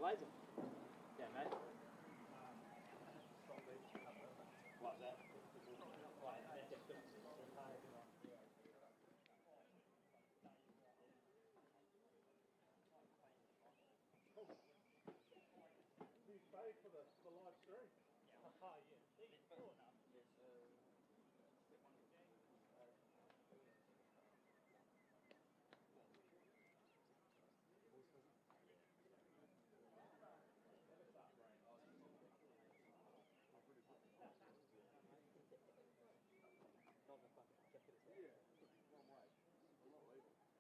Blazer. Yeah, mate. Like that. Do you pay for the live stream? Oh, yeah.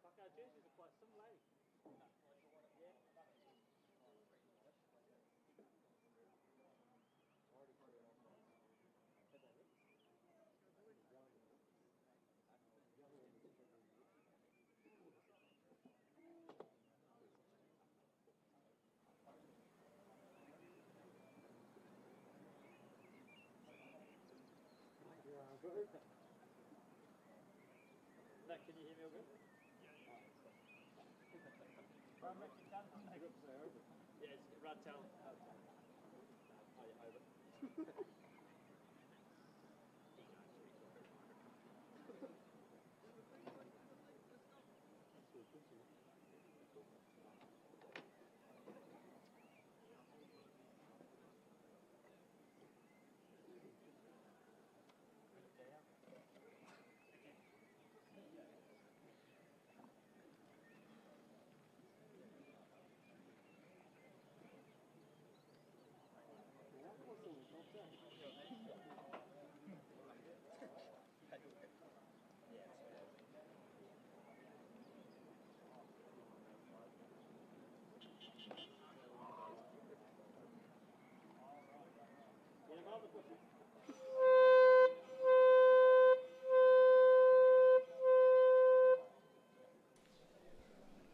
Fuck, our jerseys are quite similar, eh? No, can you hear me all good? Yeah, it's Radtel. Oh, yeah, over.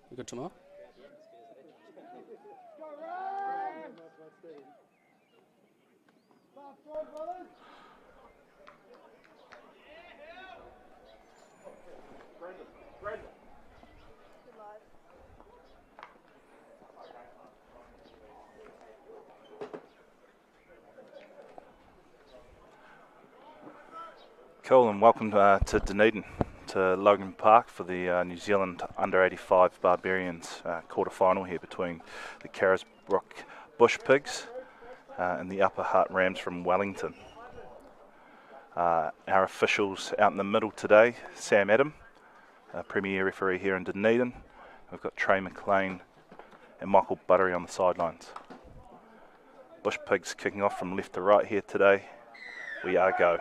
We good tomorrow? Brendan. Cool, and welcome to Dunedin, to Logan Park for the New Zealand under-85 Barbarians quarter-final here between the Carisbrook Bush Pigs and the Upper Hutt Rams from Wellington. Our officials out in the middle today, Sam Adam, Premier referee here in Dunedin, We've got Trey McLean and Michael Buttery on the sidelines. Bush Pigs kicking off from left to right here today. We are go.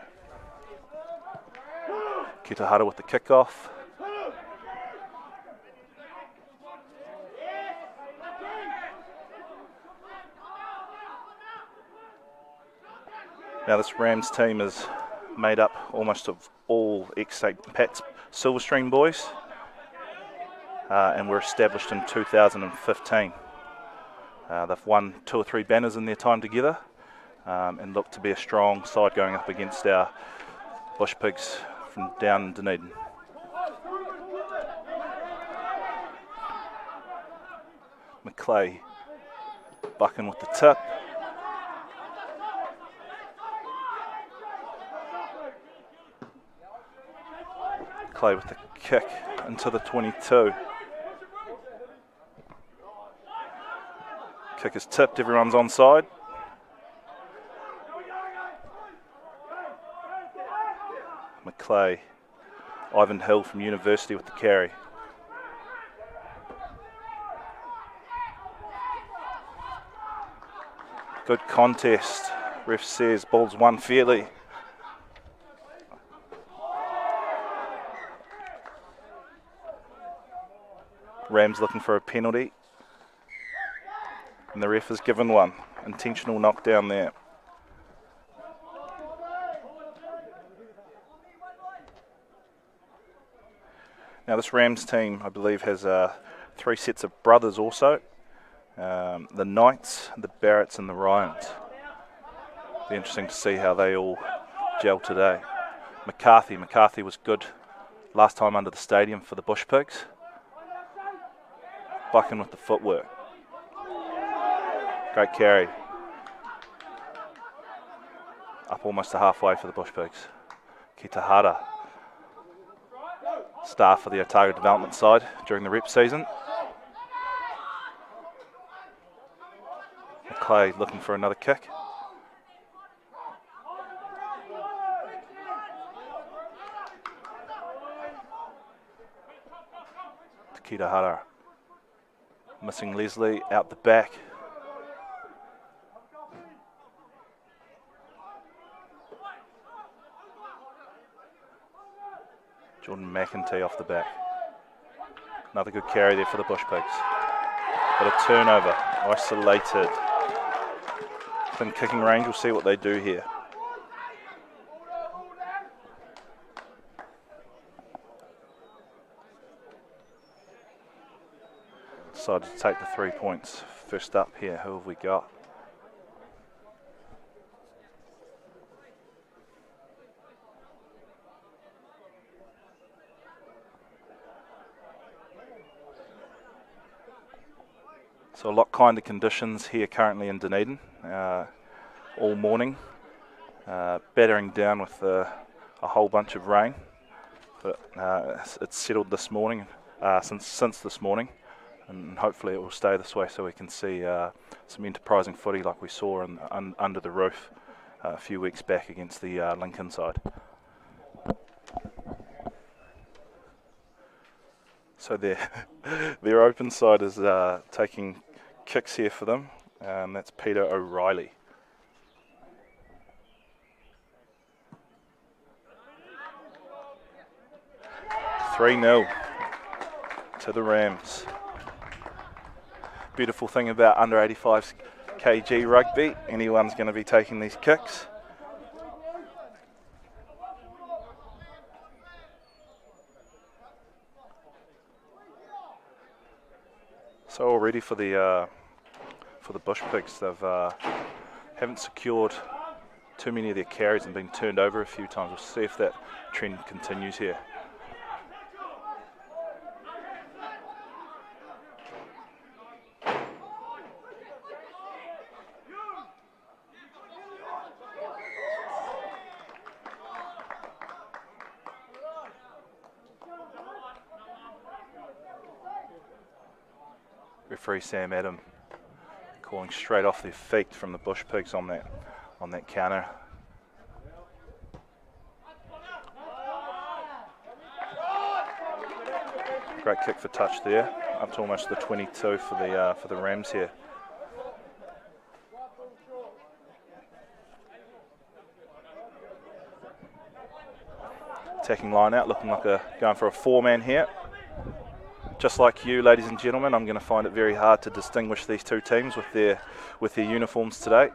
Kitahara with the kickoff. Now this Rams team is made up almost of all ex-St. Pat's Silverstream boys, and were established in 2015. They've won 2 or 3 banners in their time together, and look to be a strong side going up against our Bush Pigs from down in Dunedin. McClay bucking with the tip. Clay with the kick into the 22. Kick is tipped, everyone's onside. McClay, Ivan Hill from University with the carry. Good contest, ref says ball's won fairly. Rams looking for a penalty, and the ref has given one. Intentional knockdown there. Now this Rams team, I believe, has 3 sets of brothers also. The Knights, the Barretts and the Ryans. Be interesting to see how they all gel today. McCarthy was good last time under the stadium for the Bush Pigs. Bucking with the footwork. Great carry. Up almost to halfway for the Bush Pigs. Kitahara, star for the Otago development side during the rep season. McClay looking for another kick. Kitahara. Missing Leslie out the back. Jordan McEntee off the back. Another good carry there for the Bush Pigs. But a turnover, isolated. Within kicking range, we'll see what they do here. Decided to take the 3 points. First up here, who have we got? So a lot kinder conditions here currently in Dunedin, all morning. Battering down with a whole bunch of rain, but it's settled this morning, since this morning. And hopefully it will stay this way so we can see some enterprising footy like we saw under the roof a few weeks back against the Lincoln side. So their open side is taking kicks here for them, and that's Peter O'Reilly. (3-0) to the Rams. Beautiful thing about under 85kg rugby, anyone's going to be taking these kicks. So already for the Bush Pigs, they've haven't secured too many of their carries and been turned over a few times. We'll see if that trend continues here. Referee Sam Adam calling straight off their feet from the Bush Pigs on that counter. Great kick for touch there. up to almost the 22 for the Rams here. Attacking line out, looking like going for a 4-man here. Just like you, ladies and gentlemen, I'm going to find it very hard to distinguish these two teams with their uniforms today.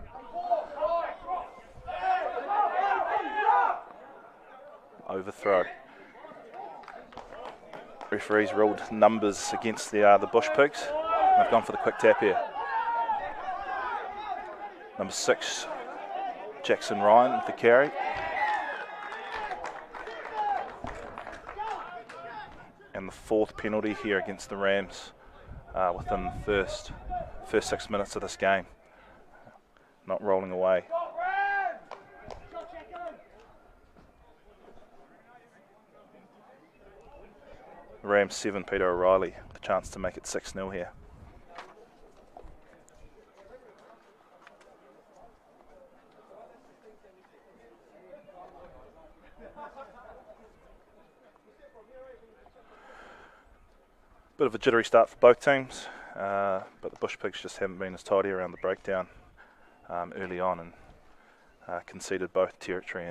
Overthrow. Referees ruled numbers against the Bush Pigs. They've gone for the quick tap here. Number 6, Jackson Ryan with the carry. And the 4th penalty here against the Rams within the first 6 minutes of this game. Not rolling away. Rams 7, Peter O'Reilly, with a chance to make it 6-0 here. Bit of a jittery start for both teams, but the Bush Pigs just haven't been as tidy around the breakdown early on, and conceded both territory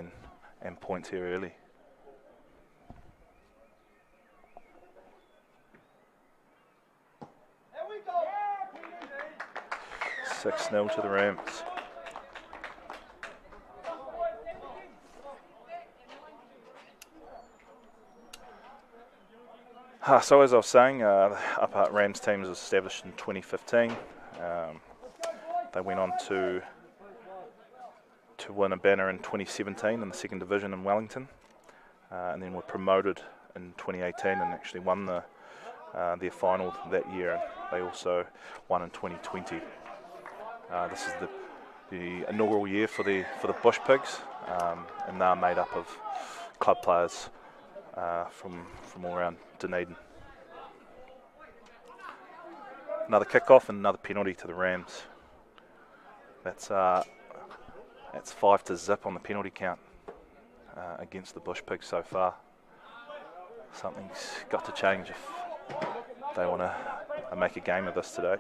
and points here early. 6-0 to the Rams. So as I was saying, the Upper Hutt Rams team was established in 2015. They went on to win a banner in 2017 in the 2nd Division in Wellington, and then were promoted in 2018 and actually won their final that year. They also won in 2020. This is the inaugural year for the Bush Pigs, and they're made up of club players from all around Dunedin. Another kickoff and another penalty to the Rams. That's 5-0 on the penalty count against the Bush Pigs so far. Something's got to change if they want to make a game of this today.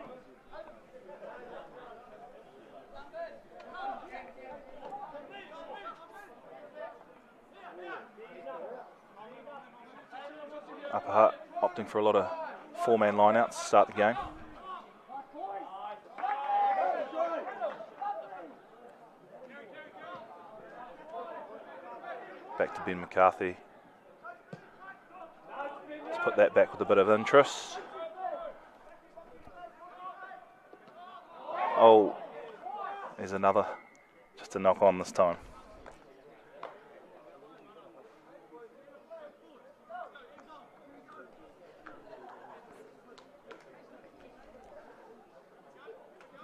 Upper Hutt opting for a lot of 4-man lineouts to start the game. Back to Ben McCarthy. Let's put that back with a bit of interest. Oh, there's another, just a knock on this time.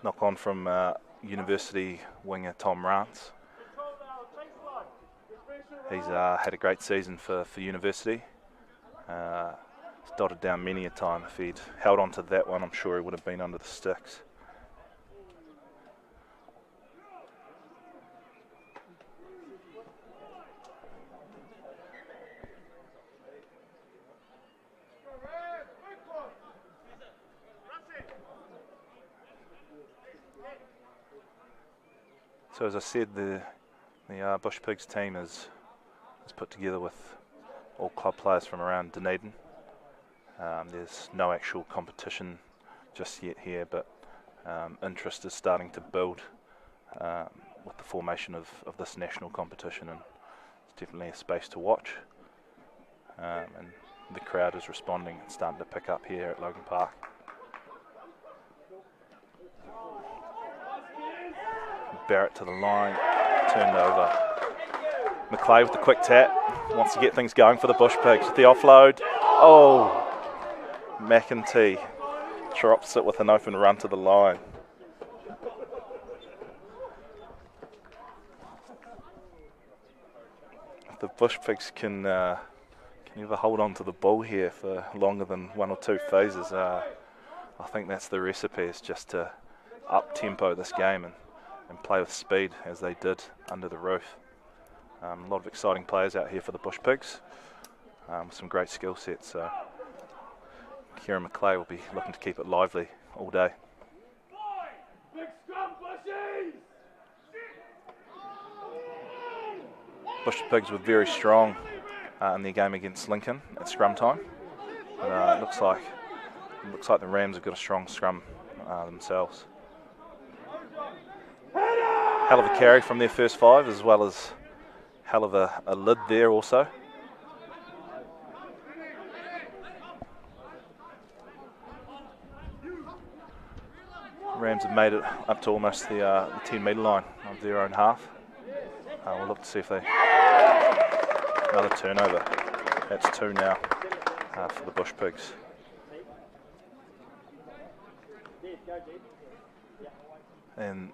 Knock on from University winger Tom Rance. He's had a great season for University. He's dotted down many a time. If he'd held on to that one, I'm sure he would have been under the sticks. So as I said, the Bush Pigs team is put together with all club players from around Dunedin. There's no actual competition just yet here, but interest is starting to build with the formation of this national competition, and it's definitely a space to watch. And the crowd is responding and starting to pick up here at Logan Park. Barrett to the line, turned over. McClay with the quick tap, wants to get things going for the Bush Pigs. The offload, oh, McEntee drops it with an open run to the line. If the Bush Pigs can ever hold on to the ball here for longer than 1 or 2 phases, I think that's the recipe, is just to up-tempo this game and play with speed as they did under the roof. A lot of exciting players out here for the Bush Pigs, with some great skill sets. So Kieran McClay will be looking to keep it lively all day. Bush Pigs were very strong in their game against Lincoln at scrum time. But, it looks like the Rams have got a strong scrum themselves. Hell of a carry from their first 5, as well as hell of a lid there also. Rams have made it up to almost the 10 metre line of their own half. We'll look to see if they... Another turnover. That's 2 now for the Bush Pigs. And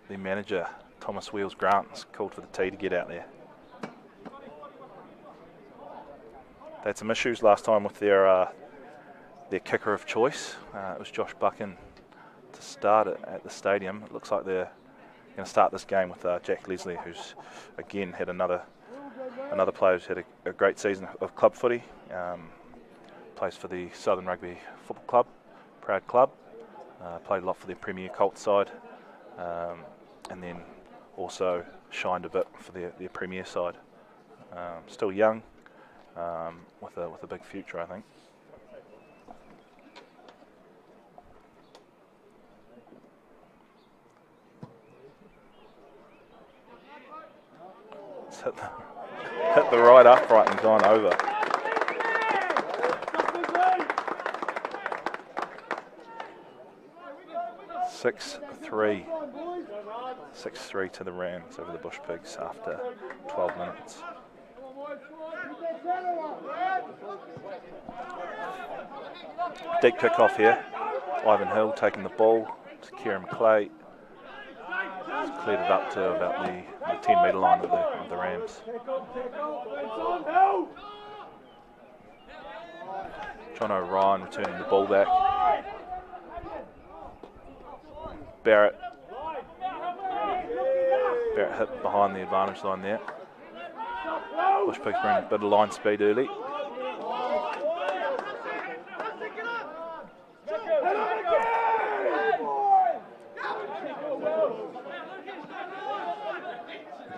the manager, Thomas Wheels Grant, has called for the tee to get out there. They had some issues last time with their kicker of choice. It was Josh Buchan to start it at the stadium. It looks like they're going to start this game with Jack Leslie, who's again had another player who's had a great season of club footy. Plays for the Southern Rugby Football Club, proud club. Played a lot for their Premier Colt side, and then also shined a bit for their Premier side. Still young, with a big future, I think. It's hit the right upright and gone over. Six three to the Rams over the Bush Pigs after 12 minutes. Deep kick off here. Ivan Hill taking the ball to Kieran McClay. He's cleared it up to about the 10 metre line of the Rams. John O'Ryan returning the ball back. Barrett hit behind the advantage line there. Bush Pigs bring a bit of line speed early.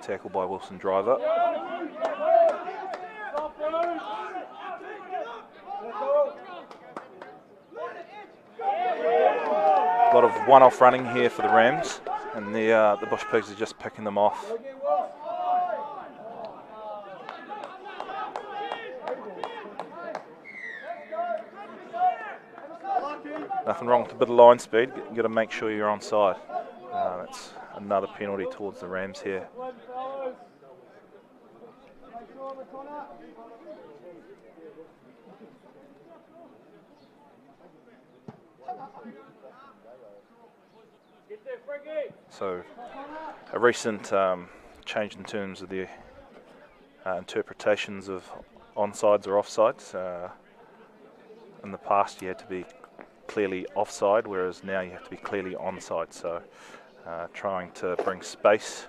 Tackle by Wilson Driver. A lot of one-off running here for the Rams, and the Bush Pigs are just picking them off. Nothing wrong with a bit of line speed. You've got to make sure you're onside. That's another penalty towards the Rams here. So, a recent change in terms of the interpretations of onside or offsides. In the past, you had to be clearly offside, whereas now you have to be clearly onside. So, trying to bring space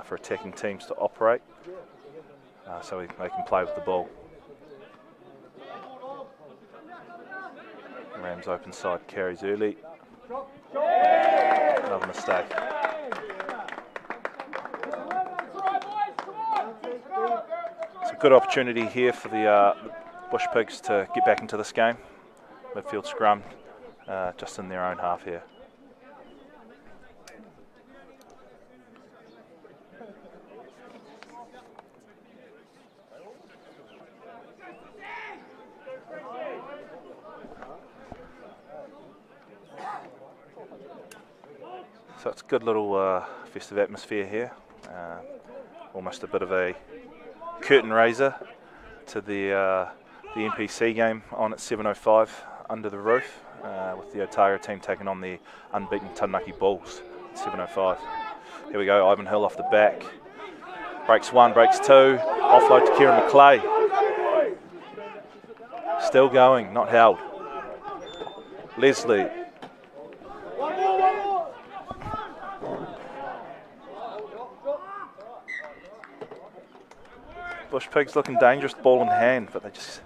for attacking teams to operate, so they can play with the ball. Rams open side carries early. Another mistake. It's a good opportunity here for the Bush Pigs to get back into this game. Midfield scrum, just in their own half here. So it's a good little festive atmosphere here. Almost a bit of a curtain raiser to the NPC game on at 7:05 under the roof, with the Otago team taking on the unbeaten Taranaki Bulls at 7:05. Here we go, Ivan Hill off the back. Breaks 1, breaks 2, offload to Kieran McClay. Still going, not held. Leslie. Bush Pigs looking dangerous, ball in hand, but they just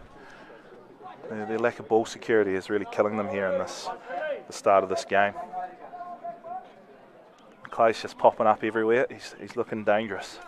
Their lack of ball security is really killing them here in the start of this game. Clay's just popping up everywhere. He's looking dangerous.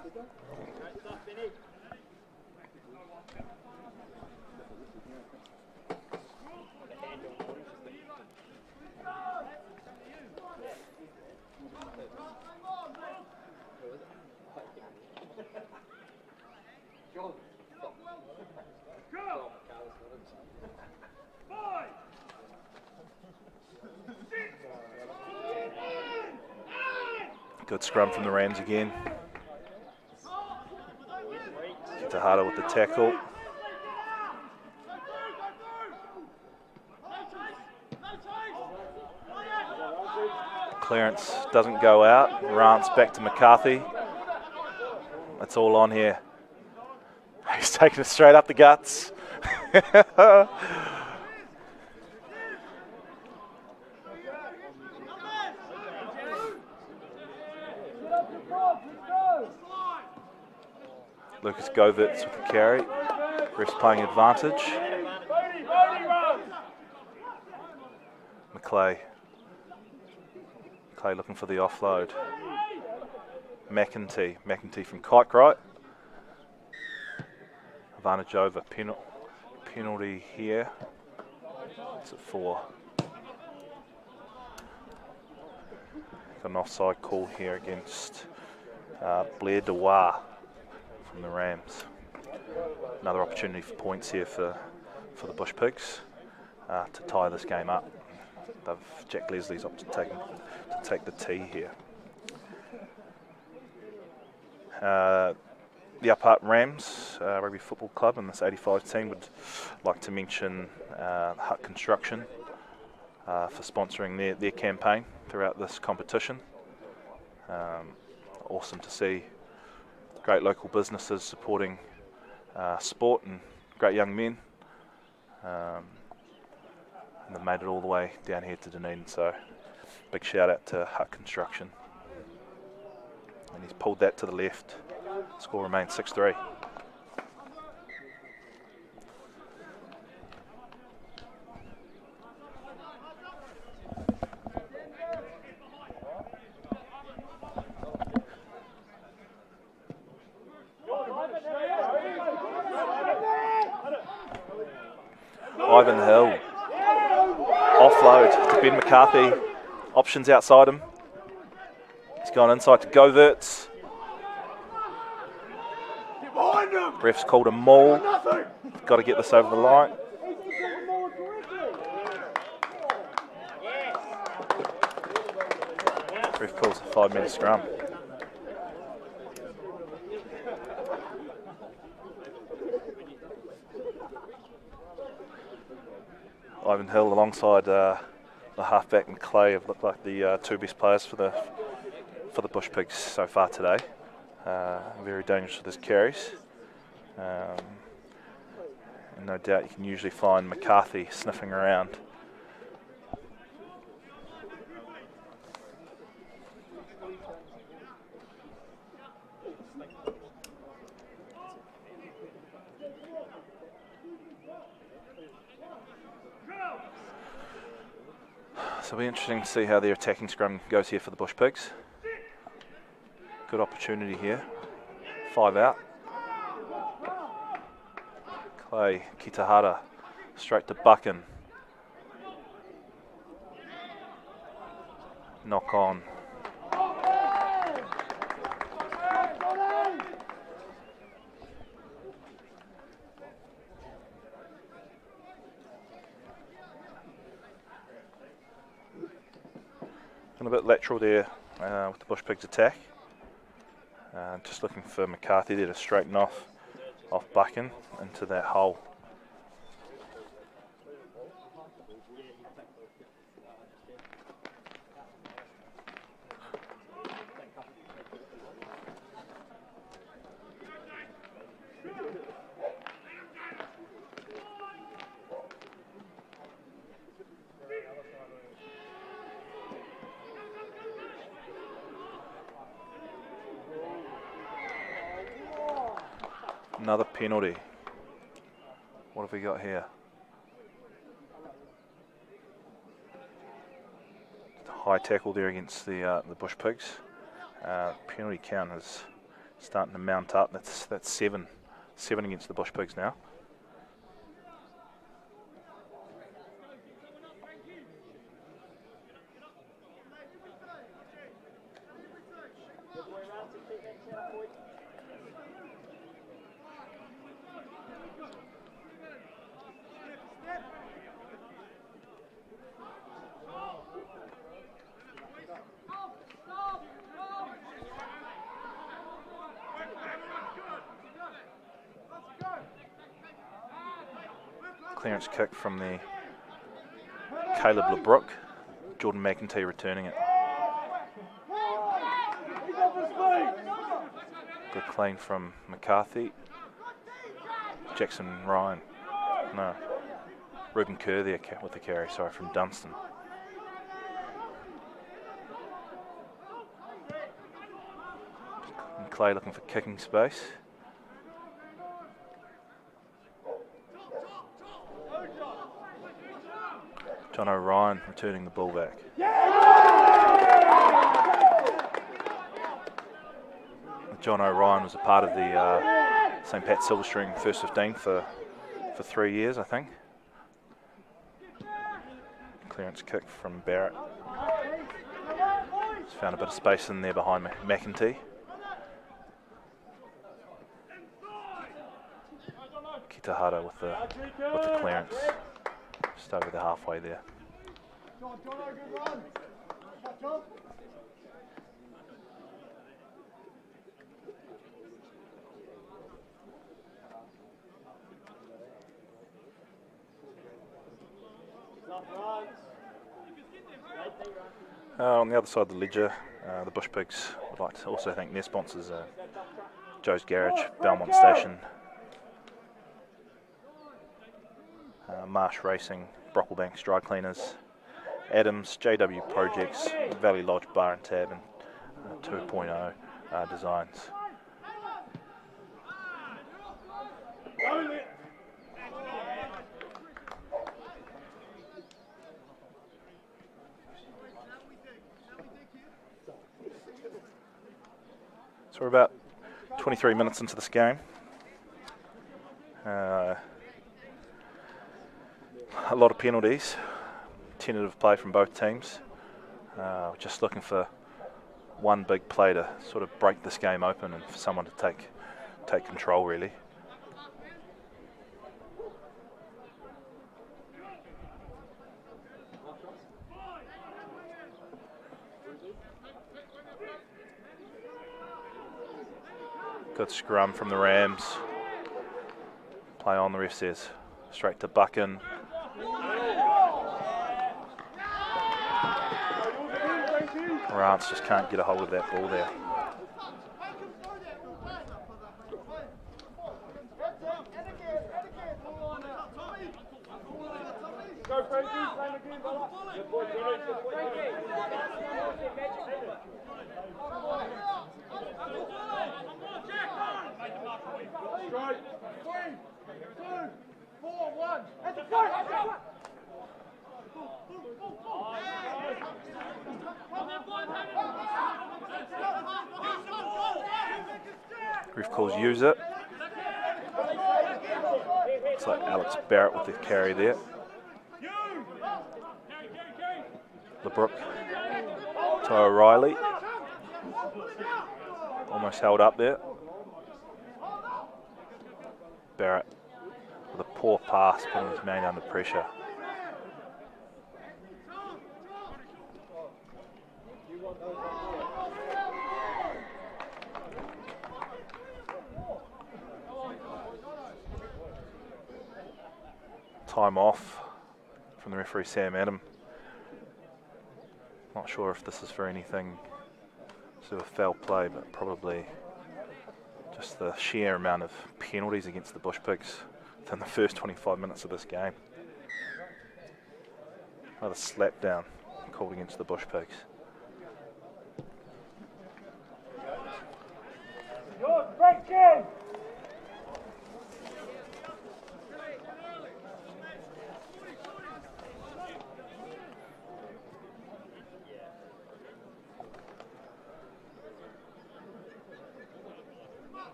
Good scrum from the Rams again. Kitahara with the tackle. Clearance doesn't go out. Rance back to McCarthy. That's all on here. He's taking it straight up the guts. Lucas Govertz with the carry. Refs playing advantage. McClay looking for the offload. McEntee from Kite advantage over. Penalty here. It's at 4. Got an offside call here against Blair Dewar from the Rams. Another opportunity for points here for the Bush Pigs to tie this game up. Jack Leslie's opted to take the tee here. The Hutt Rams Rugby Football Club and this 85 team would like to mention Hutt Construction for sponsoring their campaign throughout this competition. Awesome to see great local businesses supporting sport and great young men. And they've made it all the way down here to Dunedin, so big shout out to Hutt Construction. And he's pulled that to the left. Score remains 6-3. Ivan Hill. Offload to Ben McCarthy. Options outside him. He's gone inside to Govertz. Ref's called a maul. Got to get this over the line. Ref calls a 5-minute scrum. Ivan Hill alongside the halfback and Clay have looked like the two best players for the Bush Pigs so far today. Very dangerous with his carries. And no doubt you can usually find McCarthy sniffing around. So it'll be interesting to see how their attacking scrum goes here for the Bush Pigs. Good opportunity here. 5 out. Clay, Kitahara, straight to Buchan. Knock on. A bit lateral there with the Bush Pigs attack. Just looking for McCarthy there to straighten off Buchan into that hole. Another penalty. What have we got here? high tackle there against the Bush Pigs. Penalty count is starting to mount up. That's seven against the Bush Pigs now. Clearance kick from the Caleb LeBrook. Jordan McEntee returning it. Good clean from McCarthy. Jackson Ryan. No. Ruben Kerr there with the carry, sorry, from Dunstan. And Clay looking for kicking space. John O'Ryan returning the ball back. John O'Ryan was a part of the St. Pat Silverstring first 15 for 3 years, I think. Clearance kick from Barrett. He's found a bit of space in there behind McEntee. Kitahara with the clearance. Just over the halfway there. On the other side of the ledger, the Bush Pigs would like to also thank their sponsors, Joe's Garage, Belmont Station, Marsh Racing, Brocklebanks Dry Cleaners, Adams, JW Projects, Valley Lodge Bar and Tab, and 2.0 Designs. So we're about 23 minutes into this game. A lot of penalties, tentative play from both teams. Just looking for one big play to sort of break this game open and for someone to take control, really. Good scrum from the Rams. Play on, the ref says. Straight to Buchan. Rance just can't get a hold of that ball there. Ref calls use it. Looks like Alex Barrett with the carry there. LeBrook to O'Reilly. Almost held up there. Barrett with a poor pass, putting his man under pressure. Time off from the referee Sam Adam. Not sure if this is for anything sort of foul play, but probably just the sheer amount of penalties against the Bush Pigs within the first 25 minutes of this game. Another slap down called against the Bush Pigs.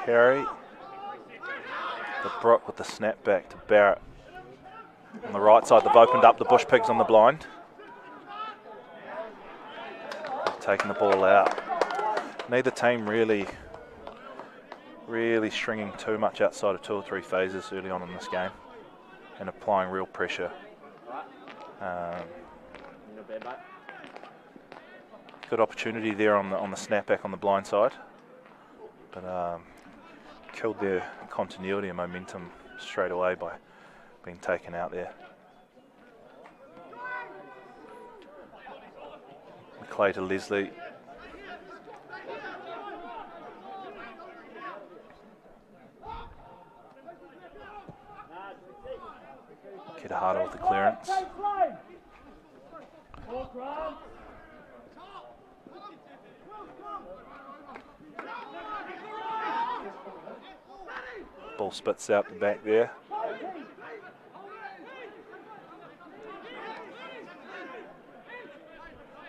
carry. The Brook with the snap back to Barrett. On the right side, they've opened up the Bush Pigs on the blind. They've taken the ball out. Neither team really stringing too much outside of 2 or 3 phases early on in this game and applying real pressure. Good opportunity there on the snapback on the blind side, but killed their continuity and momentum straight away by being taken out there. McClay to Leslie. Kitahara with the clearance. Ball spits out the back there.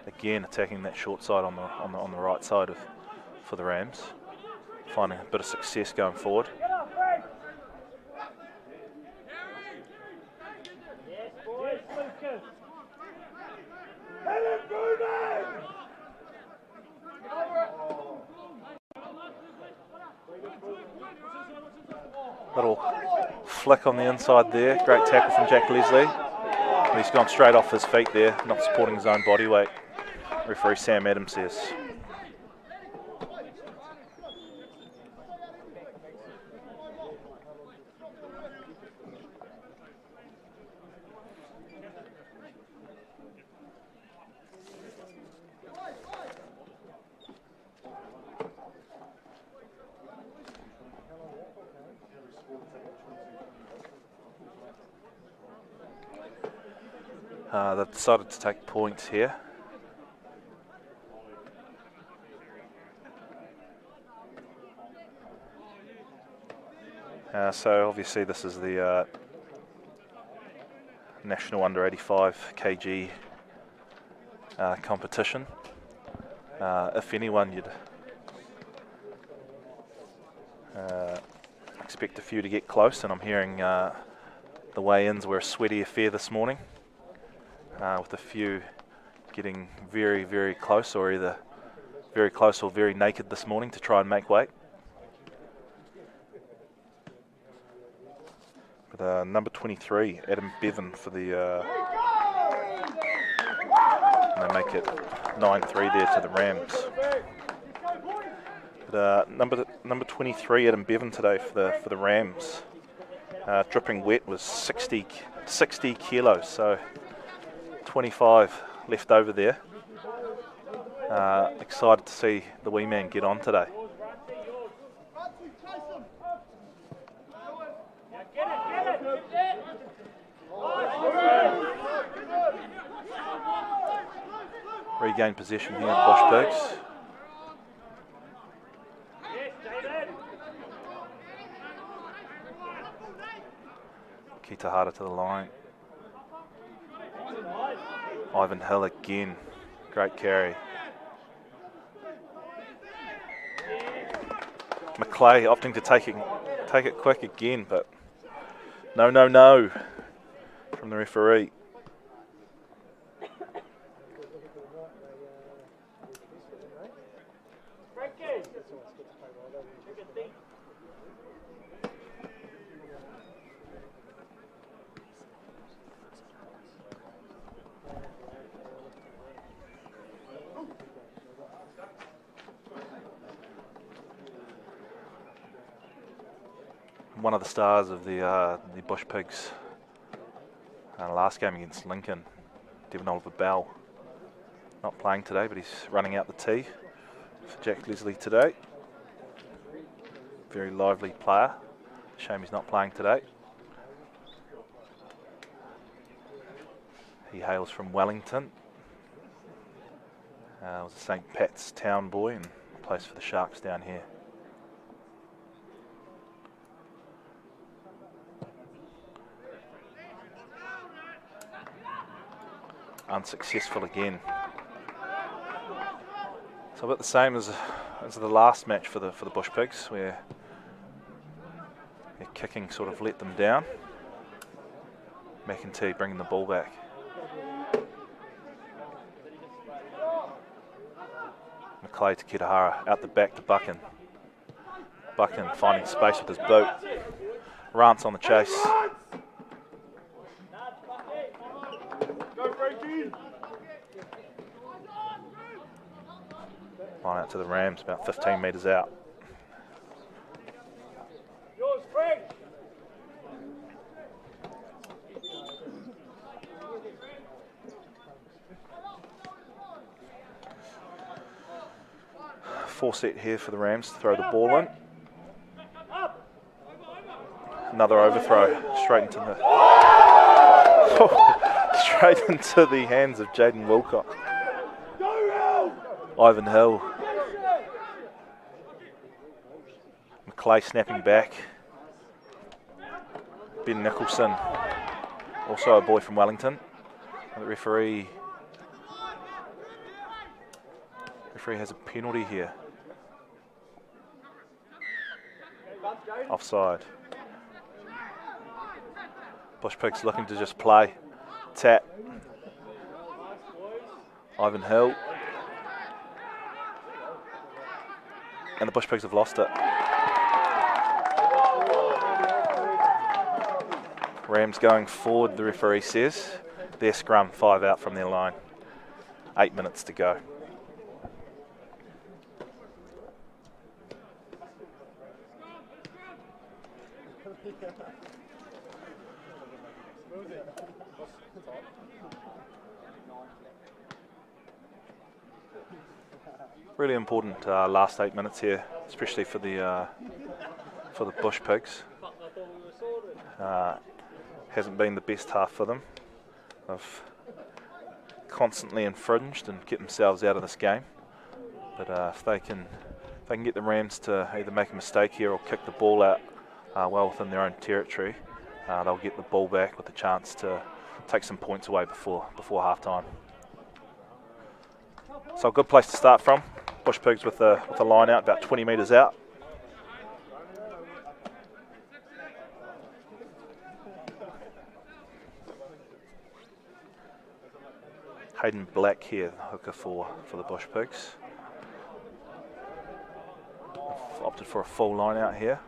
Again, attacking that short side on the right side for the Rams, finding a bit of success going forward. Little flick on the inside there. Great tackle from Jack Leslie. He's gone straight off his feet there, not supporting his own body weight. Referee Sam Adams says. They've decided to take points here. So obviously this is the National Under 85kg competition. If anyone, you'd expect a few to get close, and I'm hearing the weigh-ins were a sweaty affair this morning, with a few getting very, very close, or either very close or very naked this morning to try and make weight. But number 23, Adam Bevan for the, and they make it 9-3 there to the Rams. But number 23, Adam Bevan today for the Rams. Dripping wet was 60 kilos, so 25 left over there. Excited to see the wee man get on today. Regain possession here in Bush Pigs. Kitahara to the line. Ivan Hill again. Great carry. McClay opting to take it quick again, but no from the referee. One of the stars of the Bush Pigs last game against Lincoln, Devon Oliver Bell, not playing today, but he's running out the tee for Jack Leslie today. Very lively player. Shame he's not playing today. He hails from Wellington. Was a St. Pat's town boy and plays for the Sharks down here. Unsuccessful again. So about the same as the last match for the Bush Pigs, where kicking sort of let them down. McEntee bringing the ball back. McClay to Kitahara, out the back to Buchan. Buchan finding space with his boot. Rance on the chase. Line out to the Rams, about 15 metres out. Four set here for the Rams to throw the ball in. Another overthrow straight into the straight into the hands of Jaden Wilcock. Ivan Hill. McClay snapping back. Ben Nicholson, also a boy from Wellington. The referee has a penalty here. Offside. Bush Pigs looking to just play. Tap. Ivan Hill. And the Bush Pigs have lost it. Rams going forward, the referee says. Their scrum, 5 out from their line. 8 minutes to go. Really important last 8 minutes here, especially for the Bush Pigs. Hasn't been the best half for them. They've constantly infringed and get themselves out of this game. But if they can get the Rams to either make a mistake here or kick the ball out well within their own territory, they'll get the ball back with a chance to take some points away before half time. So a good place to start from. Bush Pigs with a line out about 20 metres out. Hayden Black here, hooker for the Bush Pigs. I've opted for a full line out here.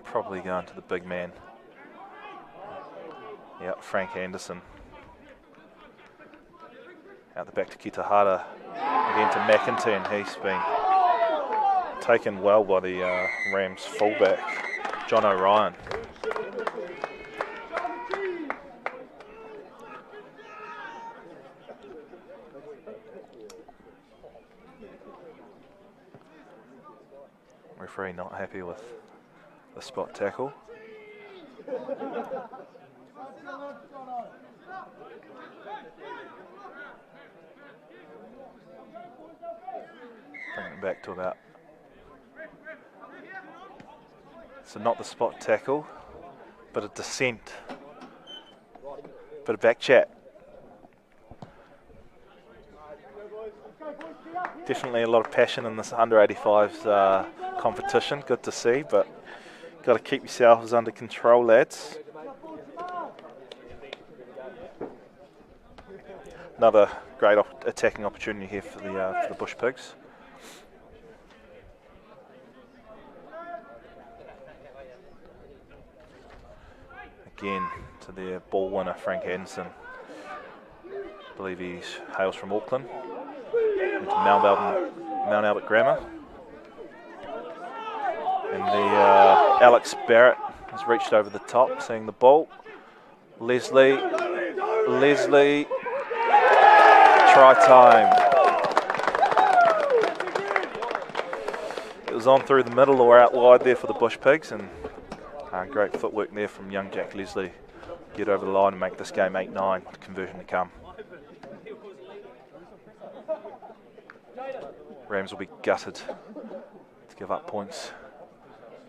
Probably going to the big man. Yep, Frank Anderson. Out the back to Kitahara. Again to McEntee, and he's been taken well by the Rams fullback, John O'Ryan. Referee not happy with the spot tackle. Bring it back to about. So not the spot tackle, but a descent. Bit of back chat. Definitely a lot of passion in this under 85s competition. Good to see, but got to keep yourselves under control, lads. Another great attacking opportunity here for the Bush Pigs. Again to their ball winner, Frank Anderson. I believe he hails from Auckland. Went to Mount Albert Grammar. And the Alex Barrett has reached over the top, seeing the ball. Leslie, try time. It was on through the middle or out wide there for the Bush Pigs, and great footwork there from young Jack Leslie. Get over the line and make this game 8-9, conversion to come. Rams will be gutted to give up points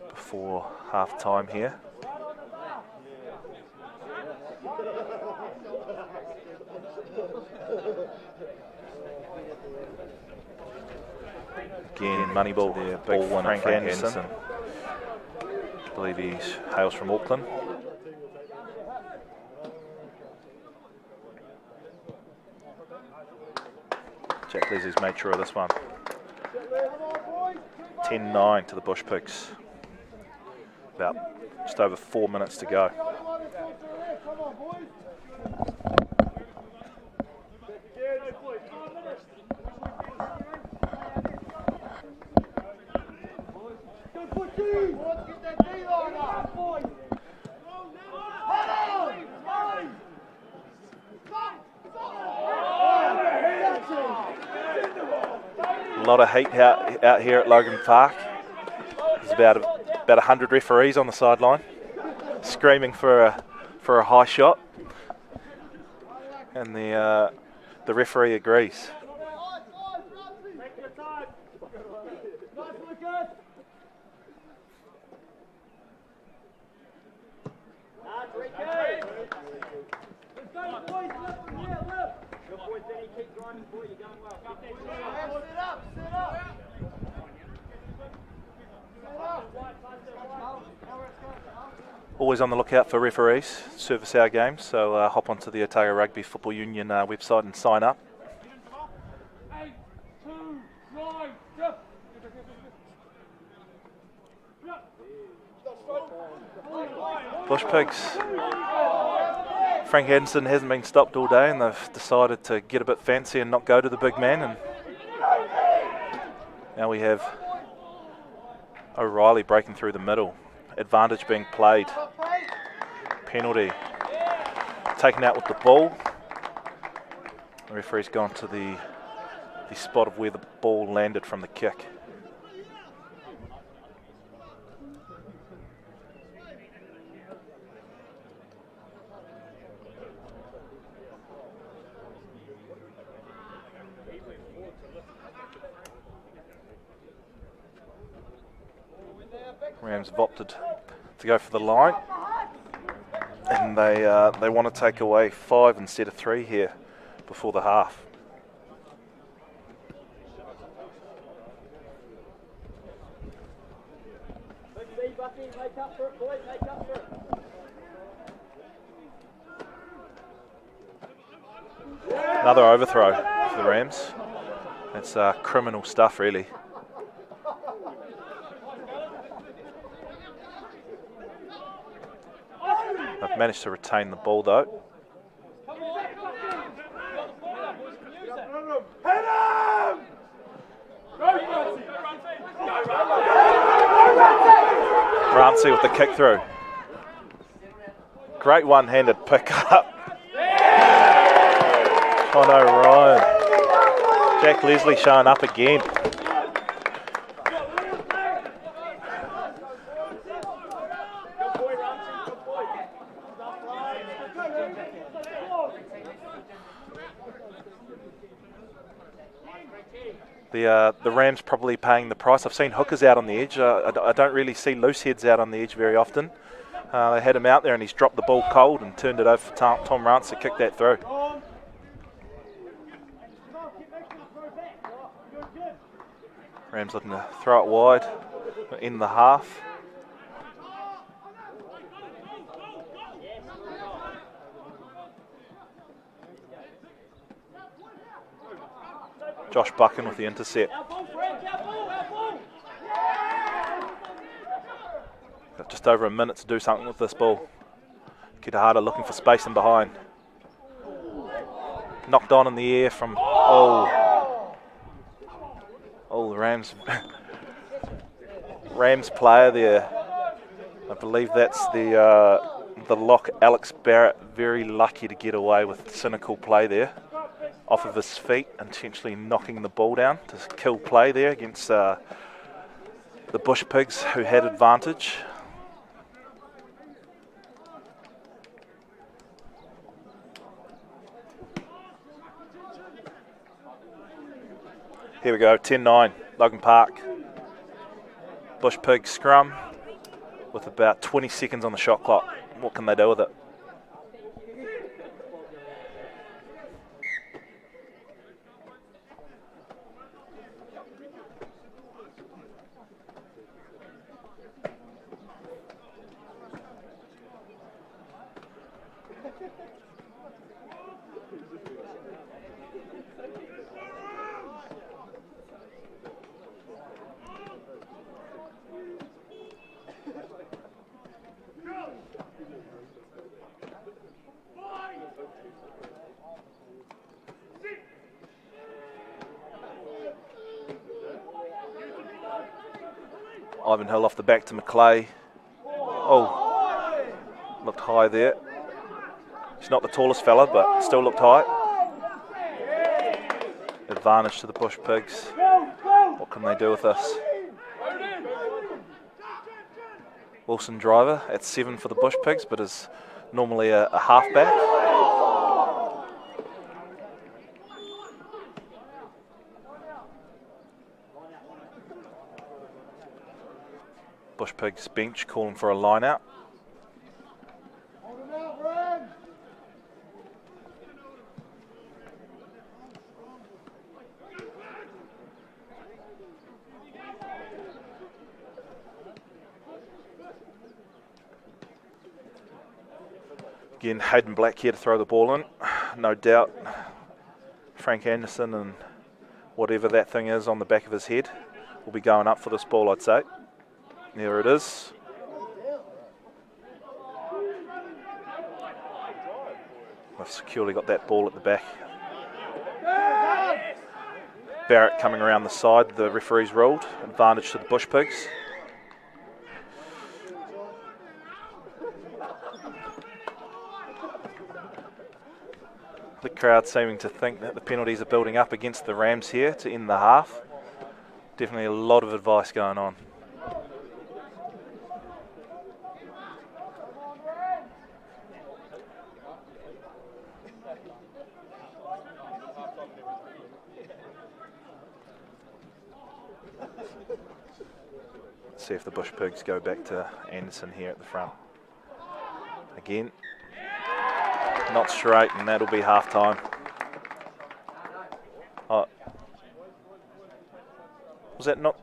before half time here. Again, Moneyball Their ball big winner, Frank Frank Anderson. Anderson. I believe he hails from Auckland. Jack Leslie's made sure of this one. 10-9 to the Bush Pigs. About just over 4 minutes to go. A lot of heat out here at Logan Park. There's about 100 referees on the sideline, screaming for a high shot, and the referee agrees. Always on the lookout for referees, service our games, so hop onto the Otago Rugby Football Union website and sign up. Bush Pigs. Frank Anderson hasn't been stopped all day, and they've decided to get a bit fancy and not go to the big man. And now we have O'Reilly breaking through the middle. Advantage being played. Penalty. Taken out with the ball. The referee's gone to the spot of where the ball landed from the kick. Rams have opted to go for the line, and they want to take away 5 instead of 3 here before the half. Another overthrow for the Rams. It's criminal stuff, really. They've managed to retain the ball though. Ramsey with the kick through. Great one-handed pick up. Tono Ryan. Jack Leslie showing up again. The Rams probably paying the price. I've seen hookers out on the edge. I don't really see loose heads out on the edge very often. They had him out there and he's dropped the ball cold and turned it over for Tom Rance to kick that through. Rams looking to throw it wide in the half. Josh Buchan with the intercept. Got just over a minute to do something with this ball. Kitahara looking for space in behind. Knocked on in the air from, the Rams player there. I believe that's the lock, Alex Barrett. Very lucky to get away with cynical play there. Off of his feet, intentionally knocking the ball down to kill play there against the Bush Pigs, who had advantage. Here we go, 10-9, Logan Park. Bush Pigs scrum with about 20 seconds on the shot clock. What can they do with it? Ivanhill off the back to McClay. Oh, looked high there. He's not the tallest fella, but still looked high. Advantage to the Bush Pigs. What can they do with this? Wilson Driver at 7 for the Bush Pigs, but is normally a halfback. Bush Pigs bench calling for a line out. Again, Hayden Black here to throw the ball in. No doubt Frank Anderson and whatever that thing is on the back of his head will be going up for this ball, I'd say. There it is. They've securely got that ball at the back. Barrett coming around the side, the referee's ruled. Advantage to the Bush Pigs. The crowd seeming to think that the penalties are building up against the Rams here to end the half. Definitely a lot of advice going on. Let's see if the Bush Pigs go back to Anderson here at the front. Again, not straight, and that'll be half time. Oh. Was that not?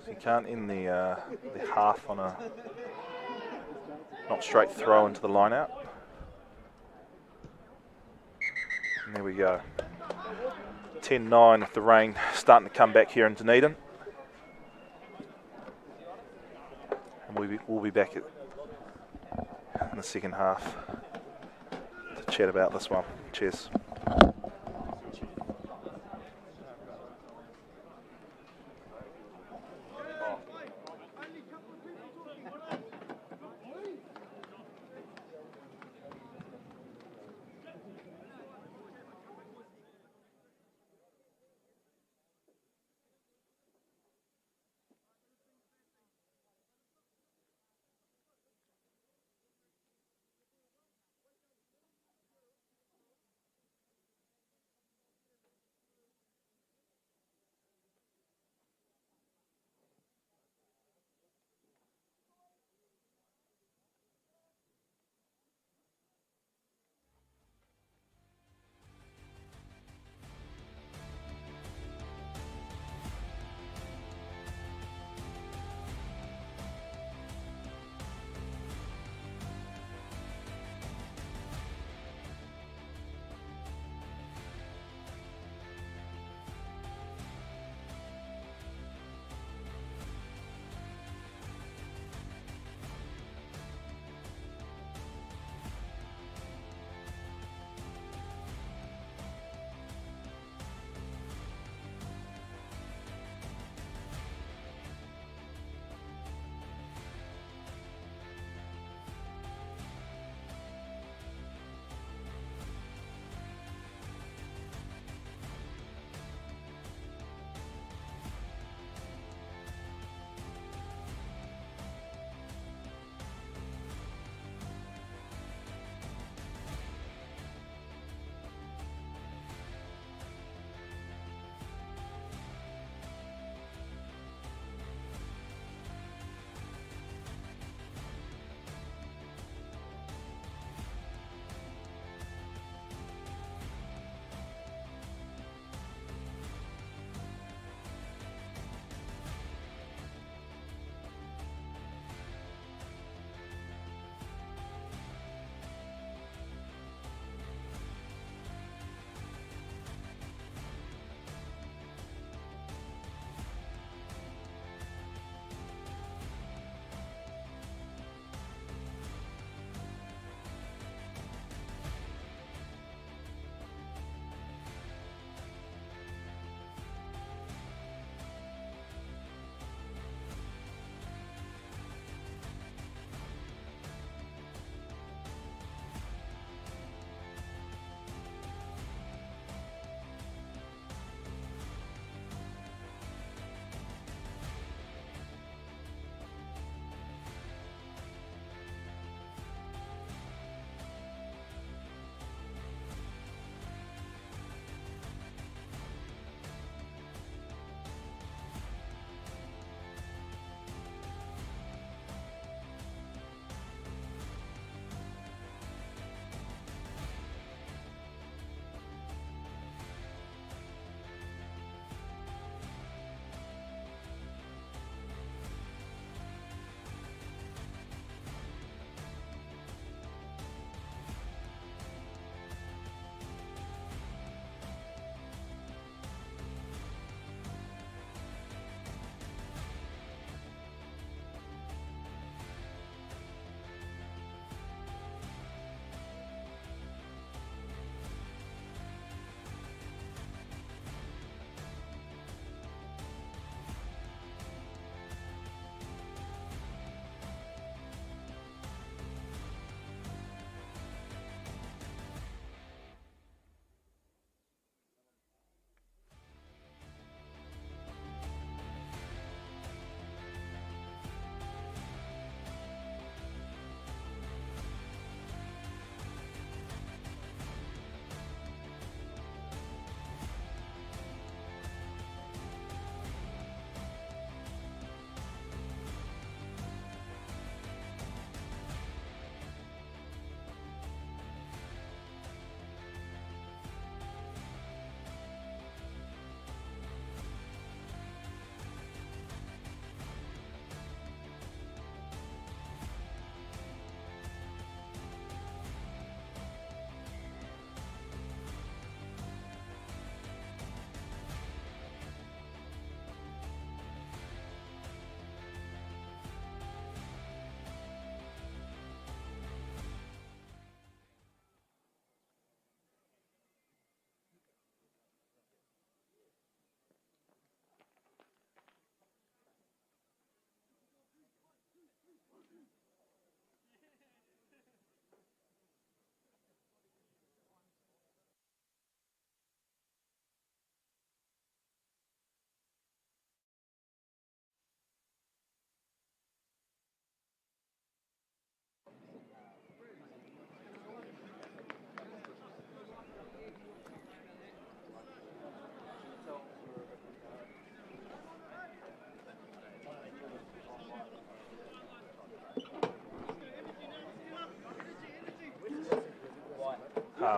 So you can't end the half on a not straight throw into the line out. And there we go. 10-9 with the rain starting to come back here in Dunedin. And we'll be back in the second half to chat about this one. Cheers.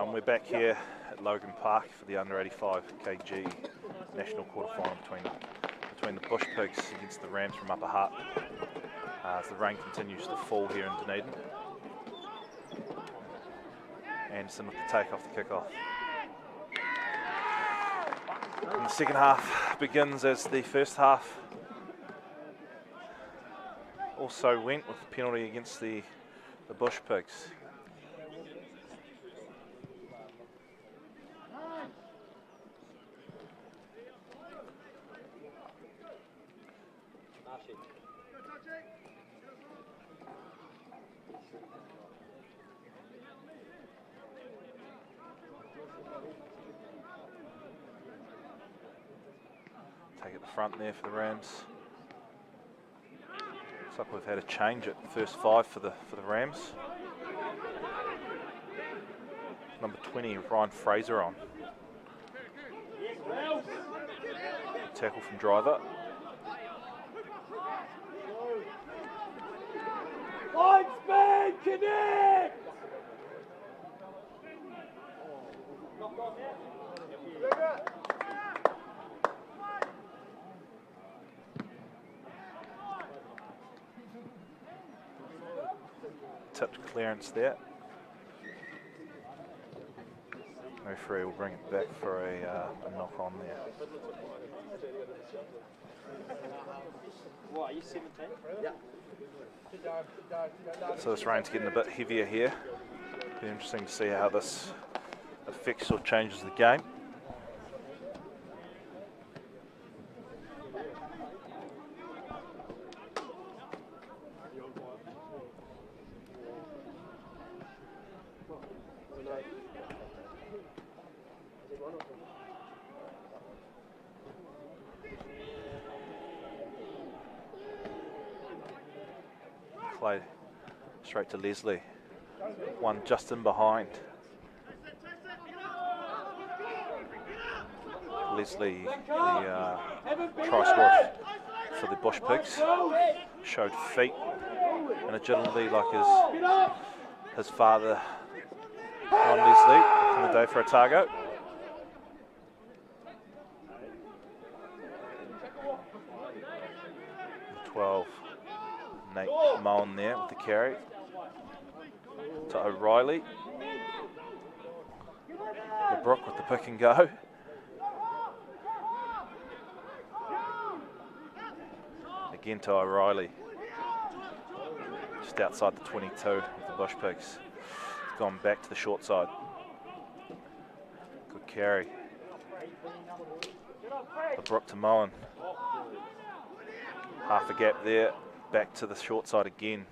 We're back here at Logan Park for the under 85kg national quarter-final between the Bush Pigs against the Rams from Upper Hutt. As the rain continues to fall here in Dunedin. Anderson with the take off the kick-off. And the second half begins as the first half also went with the penalty against the Bush Pigs. Take it the front there for the Rams. Looks like we've had a change at first 5 for the Rams. Number 20, Ryan Fraser on. Tackle from driver. Line speed, connect! Tipped clearance there. Referee will bring it back for a knock on there. What, are you 17? Yeah. So this rain's getting a bit heavier here. Be interesting to see how this affects or changes the game. Play straight to Leslie. One just in behind. Leslie, the try scorer for the Bush Pigs, showed feet and agility like his father, Ron Leslie, in the day for Otago. The 12. Nate Moen there with the carry to O'Reilly. LeBrook with the pick and go. Again to O'Reilly. Just outside the 22 of the Bush Pigs. Gone back to the short side. Good carry. LeBrook to Moen. Half a gap there. Back to the short side again.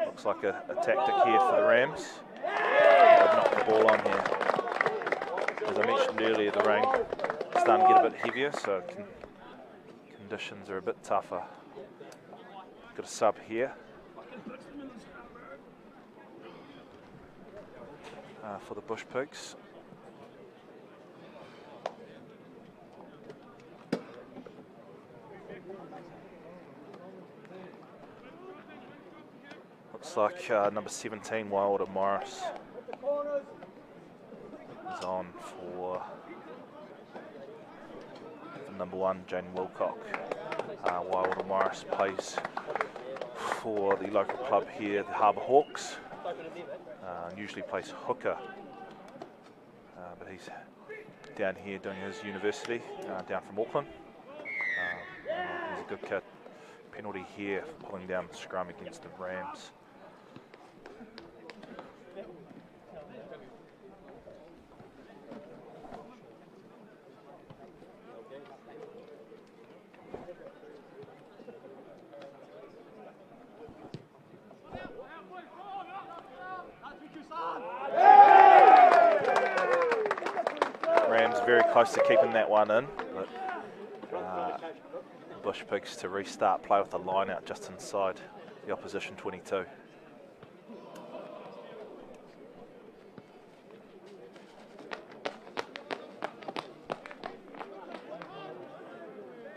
Looks like a tactic here for the Rams. They've knocked the ball on here. As I mentioned earlier, the rain is starting to get a bit heavier, so conditions are a bit tougher. Got a sub here for the Bush Pigs. Looks like number 17, Wilder Morris, is on for number 1, Jane Wilcock. Wilder Morris plays for the local club here, the Harbour Hawks. Usually plays hooker, but he's down here doing his university, down from Auckland. He's a good kid. Penalty here for pulling down the scrum against the Rams. Rams very close to keeping that one in, but Bush Pigs to restart play with the line out just inside the opposition 22.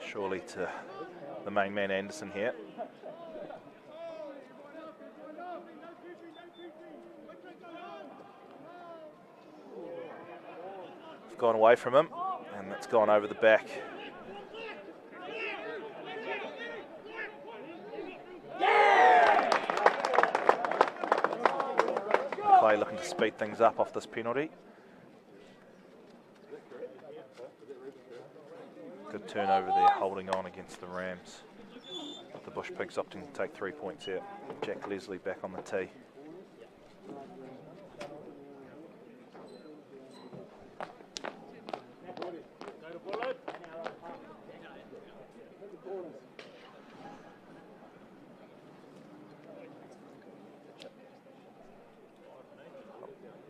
Surely to the main man Anderson here. have gone away from him, and that's gone over the back. Clay looking to speed things up off this penalty. Good turnover there, holding on against the Rams. The Bush Pigs opting to take 3 points out. Jack Leslie back on the tee.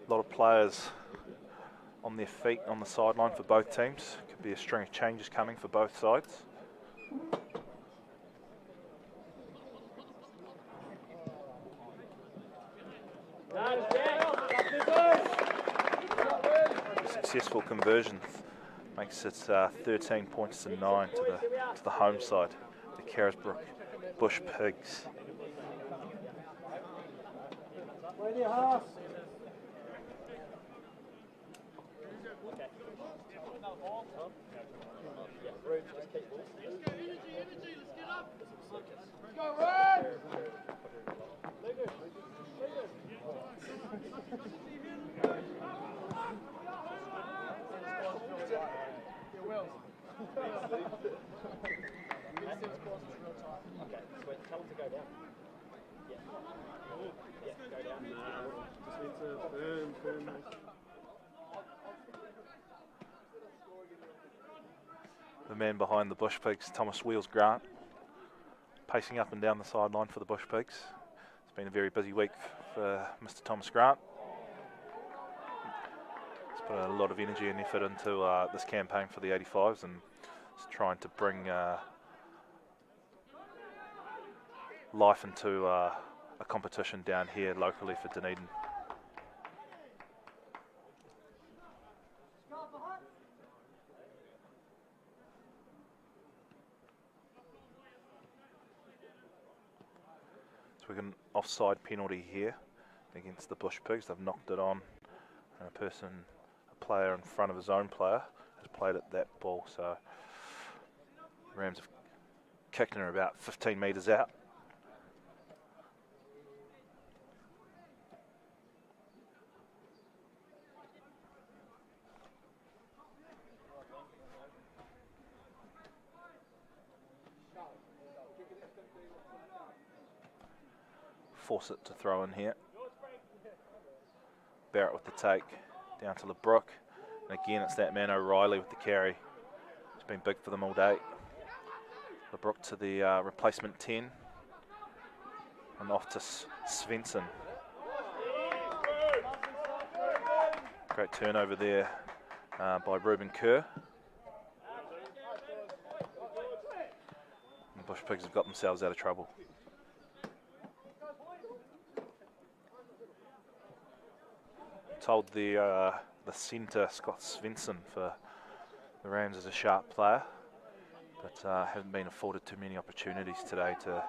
A lot of players on their feet on the sideline for both teams. Could be a string of changes coming for both sides. Successful conversion makes it 13 points to 9 to the home side, the Carisbrook Bush Pigs. The man behind the Bush Pigs, Thomas Wheels Grant, pacing up and down the sideline for the Bush Pigs. It's been a very busy week for Mr. Thomas Grant. He's put a lot of energy and effort into this campaign for the 85s, and is trying to bring life into a competition down here locally for Dunedin. So we've got an offside penalty here against the Bush Pigs. They've knocked it on, and a player in front of his own player has played at that ball. So the Rams have kicked her about 15 metres out. Force it to throw in here. Barrett with the take, down to LeBrook. And again, it's that man O'Reilly with the carry. It's been big for them all day. LeBrook to the replacement 10. And off to Svensson. Great turnover there by Ruben Kerr. And the Bush Pigs have got themselves out of trouble. Told the centre, Scott Svensson, for the Rams is a sharp player, but haven't been afforded too many opportunities today to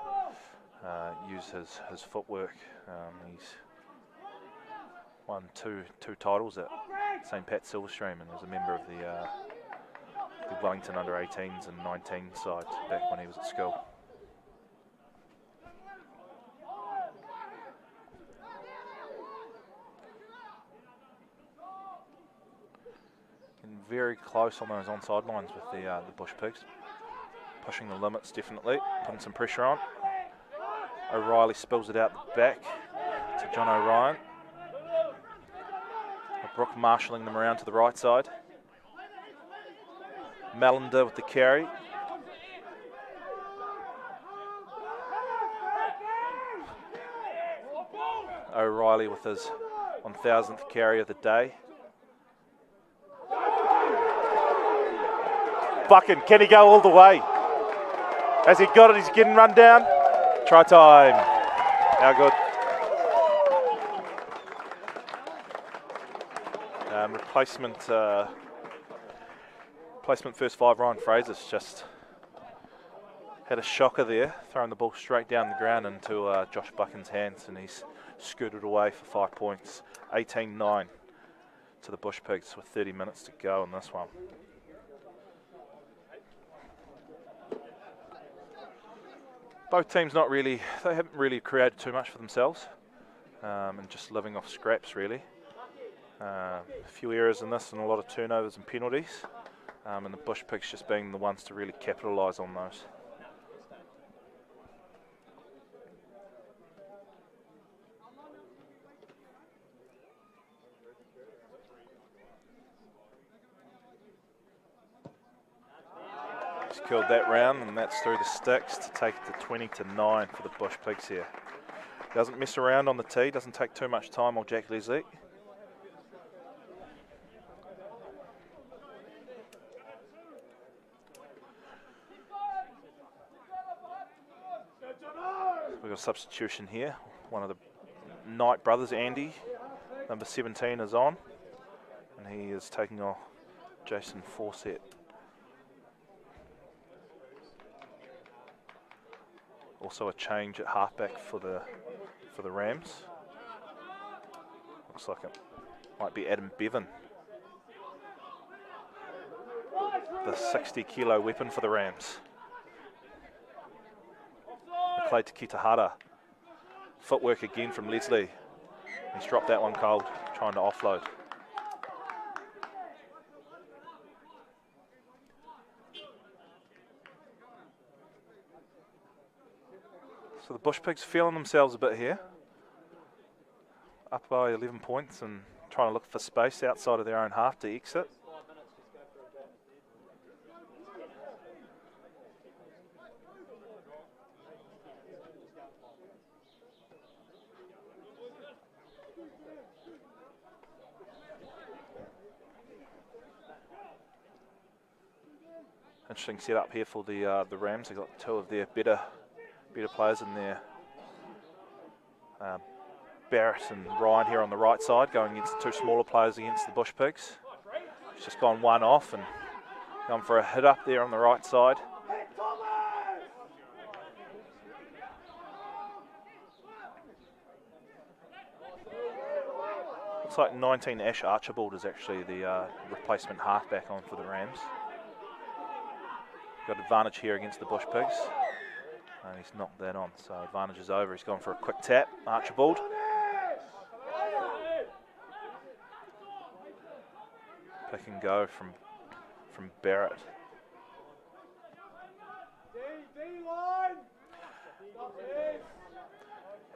use his footwork. He's won two titles at St. Pat Silverstream and was a member of the Wellington under-18s and 19 side back when he was at school. Very close on those onside lines with the Bush Pigs. Pushing the limits, definitely. Putting some pressure on. O'Reilly spills it out the back to John O'Ryan. Brooke marshalling them around to the right side. Mallender with the carry. O'Reilly with his 1000th carry of the day. Buchan, can he go all the way? Has he got it? He's getting run down. Try time. How good. Replacement first 5, Ryan Fraser's just had a shocker there, throwing the ball straight down the ground into Josh Buchan's hands, and he's scooted away for 5 points. 18-9. to the Bush Pigs with 30 minutes to go in this one. Both teams they haven't really created too much for themselves, and just living off scraps really. A few errors in this and a lot of turnovers and penalties, and the Bush Pigs just being the ones to really capitalise on those. He's killed that round, and that's through the sticks to take it to 20-9 for the Bush Pigs here. Doesn't mess around on the tee, doesn't take too much time on Jack Leslie. We've got a substitution here. One of the Knight brothers, Andy, number 17, is on, and he is taking off Jason Fawcett. Also a change at halfback for the Rams. Looks like it might be Adam Bevan, the 60-kilo weapon for the Rams. Play to Kitahara. Footwork again from Leslie. He's dropped that one cold, trying to offload. So the Bush Pigs feeling themselves a bit here. Up by 11 points and trying to look for space outside of their own half to exit. Interesting setup here for the Rams. They've got two of their better players in there. Barrett and Ryan here on the right side, going against the two smaller players against the Bush Pigs. He's just gone one off and gone for a hit up there on the right side. Looks like 19 Ash Archibald is actually the replacement halfback on for the Rams. Got advantage here against the Bush Pigs. And he's knocked that on, so advantage is over. He's gone for a quick tap, Archibald. Pick and go from Barrett.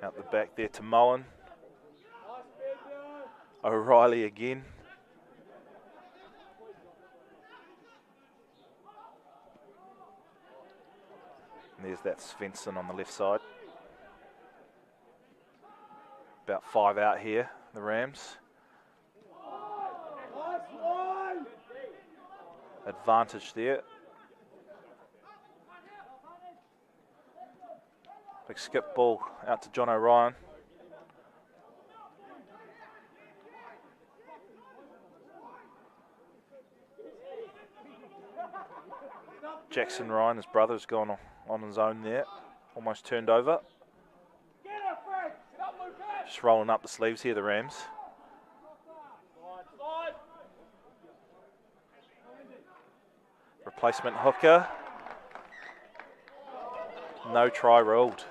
Out the back there to Mullen. O'Reilly again. And there's that Svensson on the left side. About 5 out here, the Rams. Advantage there. Big skip ball out to John O'Ryan. Jackson Ryan, his brother, has gone on his own there. Almost turned over. Just rolling up the sleeves here, the Rams. Replacement hooker. No try ruled.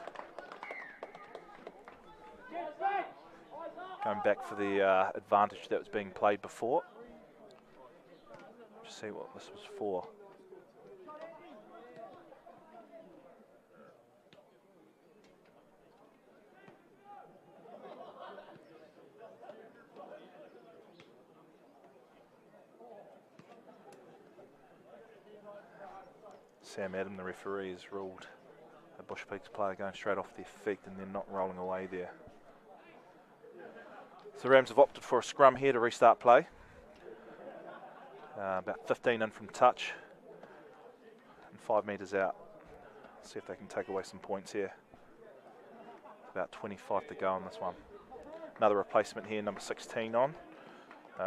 Going back for the advantage that was being played before. Just see what this was for. Sam Adam, the referee, has ruled a Bush Pigs player going straight off their feet and then not rolling away there. So the Rams have opted for a scrum here to restart play. About 15 in from touch and 5 metres out. See if they can take away some points here. About 25 to go on this one. Another replacement here, number 16 on.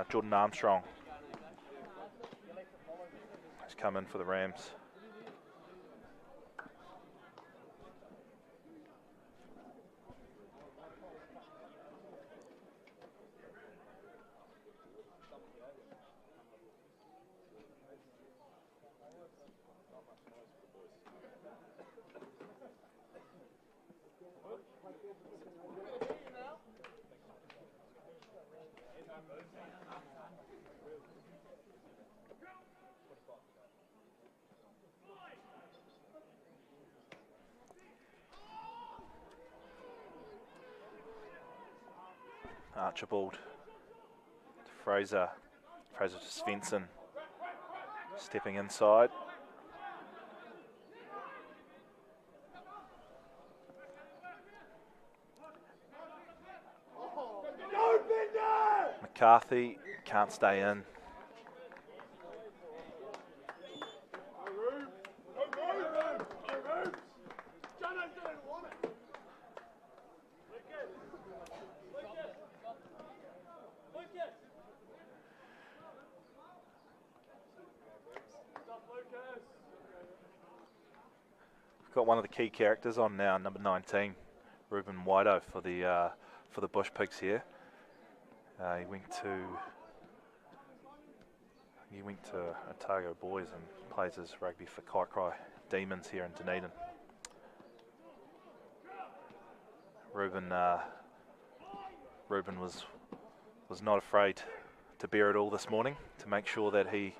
Jordan Armstrong. He's come in for the Rams. Archibald to Fraser. Fraser to Svensson. Stepping inside. McCarthy can't stay in. Got one of the key characters on now, number 19, Ruben Wido for the Bush Pigs here. He went to Otago Boys and plays his rugby for Kaikai Demons here in Dunedin. Ruben was not afraid to bear it all this morning to make sure that he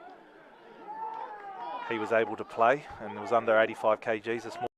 was able to play, and it was under 85 kgs this morning.